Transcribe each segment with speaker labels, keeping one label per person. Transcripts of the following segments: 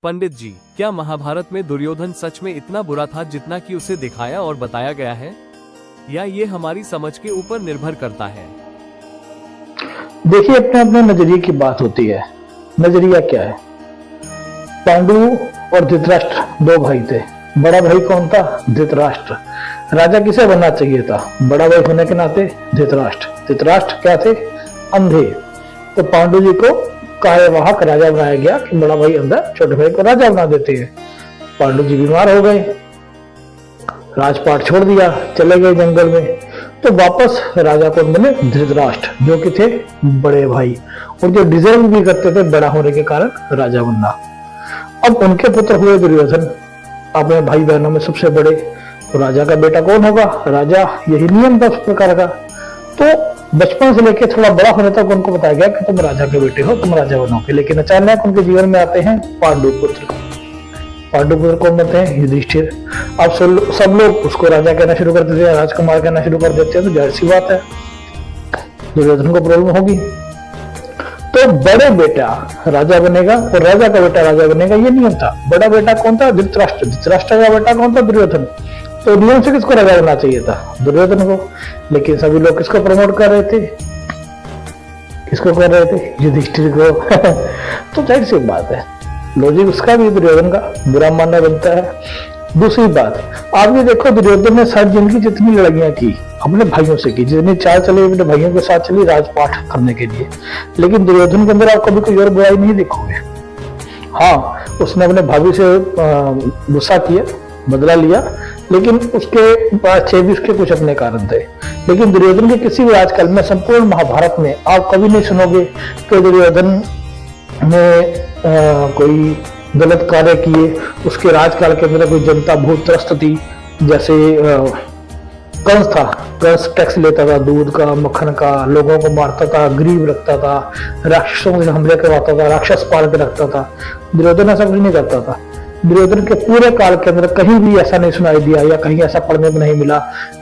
Speaker 1: पंडित जी, क्या महाभारत में दुर्योधन सच में इतना बुरा था जितना कि उसे दिखाया और बताया गया है, या ये हमारी समझ के ऊपर निर्भर करता है?
Speaker 2: देखिए, अपने अपने नजरिए की बात होती है। नजरिया क्या है? पांडु और धृतराष्ट्र दो भाई थे। बड़ा भाई कौन था? धृतराष्ट्र। राजा किसे बनना चाहिए था? बड़ा भाई होने के नाते धृतराष्ट्र। धृतराष्ट्र क्या थे? अंधे। तो पांडु जी को कार्यवाहक राजा बनाया गया कि बड़ा भाई अंधा, छोटे भाई को राजा बना देते हैं। पांडु जी बीमार हो गए, राजपाट छोड़ दिया, चले गए जंगल में। तो वापस राजा कौन बने? धृतराष्ट्र, जो कि थे बड़े भाई और जो डिजर्व भी करते थे बड़ा होने के कारण राजा बनना। अब उनके पुत्र हुए दुर्योधन, अपने भाई बहनों में सबसे बड़े। तो राजा का बेटा कौन होगा? राजा। यही नियम था उस प्रकार का। तो बचपन से लेकर थोड़ा बड़ा होने तक उनको बताया गया कि तुम राजा के बेटे हो, तुम राजा बनोगे। लेकिन अचानक उनके जीवन में आते हैं पांडुपुत्र। पांडुपुत्र कौन बनते हैं? युधिष्ठिर। अब सब लोग उसको राजा कहना शुरू कर देते हैं, राजकुमार कहना शुरू कर देते हैं। तो जाहिर सी बात है दुर्योधन को प्रॉब्लम होगी। तो बड़े बेटा राजा बनेगा और राजा का बेटा राजा बनेगा, ये नियम था। बड़ा बेटा कौन था? धृतराष्ट्र। धृतराष्ट्र का बेटा कौन था? दुर्योधन। तो नियम से किसको राजा बनना चाहिए था? दुर्योधन को। लेकिन सभी लोग किसको प्रमोट कर रहे थे? किसको कर रहे थे? युधिष्ठिर को। तो जाहिर सी बात है, लॉजिक उसका भी दुर्योधन का बुरा मानना बनता है। दूसरी बात, आप ये देखो, दुर्योधन ने सारी जिंदगी जितनी लड़ाइयां की अपने भाइयों से की, जितनी चाल चली अपने भाइयों के साथ चली राजपाट करने के लिए। लेकिन दुर्योधन के अंदर आप कभी कोई और बुराई नहीं देखोगे। हाँ, उसने अपने भाभी से गुस्सा किया, बदला लिया, लेकिन उसके पास भी उसके कुछ अपने कारण थे। लेकिन दुर्योधन के किसी भी आजकल में संपूर्ण महाभारत में आप कभी नहीं सुनोगे कि दुर्योधन ने कोई गलत कार्य किए। उसके राजकाल के अंदर कोई जनता बहुत त्रस्त थी। जैसे कंस था, कंस टैक्स लेता था, दूध का, मक्खन का, लोगों को मारता था, गरीब रखता था, राक्षसों से हमले करवाता था, राक्षस पाल के रखता था। दुर्योधन ऐसा कुछ नहीं करता था। दुर्योधन के पूरे काल के अंदर कहीं भी ऐसा नहीं सुनाई दिया या कहीं ऐसा पढ़ने में नहीं मिला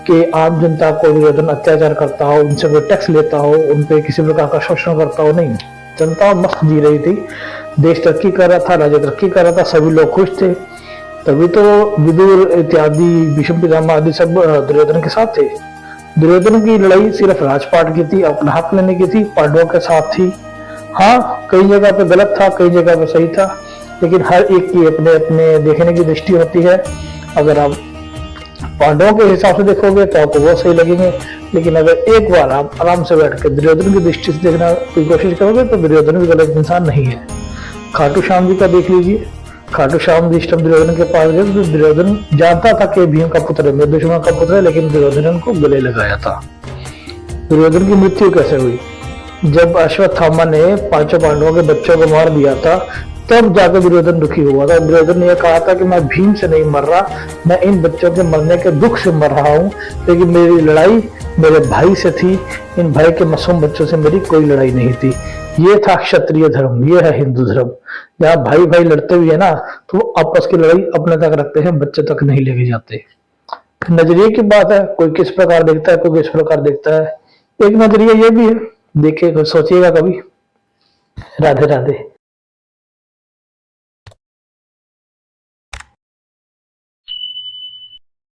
Speaker 2: कि आम जनता को दुर्योधन अत्याचार करता हो, उनसे कोई टैक्स लेता हो, उनपे किसी प्रकार का शोषण करता हो। नहीं, जनता मस्त जी रही थी, देश तरक्की कर रहा था, राज्य तरक्की कर रहा था, सभी लोग खुश थे। तभी तो विदुर इत्यादि, भीष्म पितामह आदि सब दुर्योधन के साथ थे। दुर्योधन की लड़ाई सिर्फ राजपाट की थी, अपना हक लेने की थी, पांडवों के साथ थी। हाँ, कई जगह पे गलत था, कई जगह पे सही था, लेकिन हर एक की अपने अपने देखने की दृष्टि होती है। अगर आप पांडवों के हिसाब से देखोगे तो आपको वो सही लगेंगे, लेकिन अगर एक बार आप आराम से बैठ कर दुर्योधन की दृष्टि से देखना की कोशिश करोगे तो दुर्योधन भी गलत इंसान नहीं है। खाटू श्याम जी का देख लीजिए। खाटू श्याम जिस टाइम दुर्योधन के पास गए तो दुर्योधन जानता था कि भीम का पुत्र है, मेरे दुश्मन का पुत्र है, लेकिन दुर्योधन उनको गले लगाया था। दुर्योधन की मृत्यु कैसे हुई? जब अश्वत्थामा ने पांचों पांडवों के बच्चों को मार दिया था, तब जाकर दुर्योधन दुखी हुआ था। दुर्योधन ने यह कहा था कि मैं भीम से नहीं मर रहा, मैं इन बच्चों के मरने के दुख से मर रहा हूँ, लेकिन मेरी लड़ाई मेरे भाई से थी, इन भाई के मासूम बच्चों से मेरी कोई लड़ाई नहीं थी। ये था क्षत्रिय धर्म, ये है हिंदू धर्म। जहाँ भाई भाई लड़ते हुए है ना, तो आपस की लड़ाई अपने तक रखते हैं, बच्चे तक नहीं लेके जाते। नजरिए की बात है, कोई किस प्रकार देखता है, कोई किस प्रकार देखता है। एक नजरिया ये भी है, देखिए सोचिएगा कभी। राधे राधे।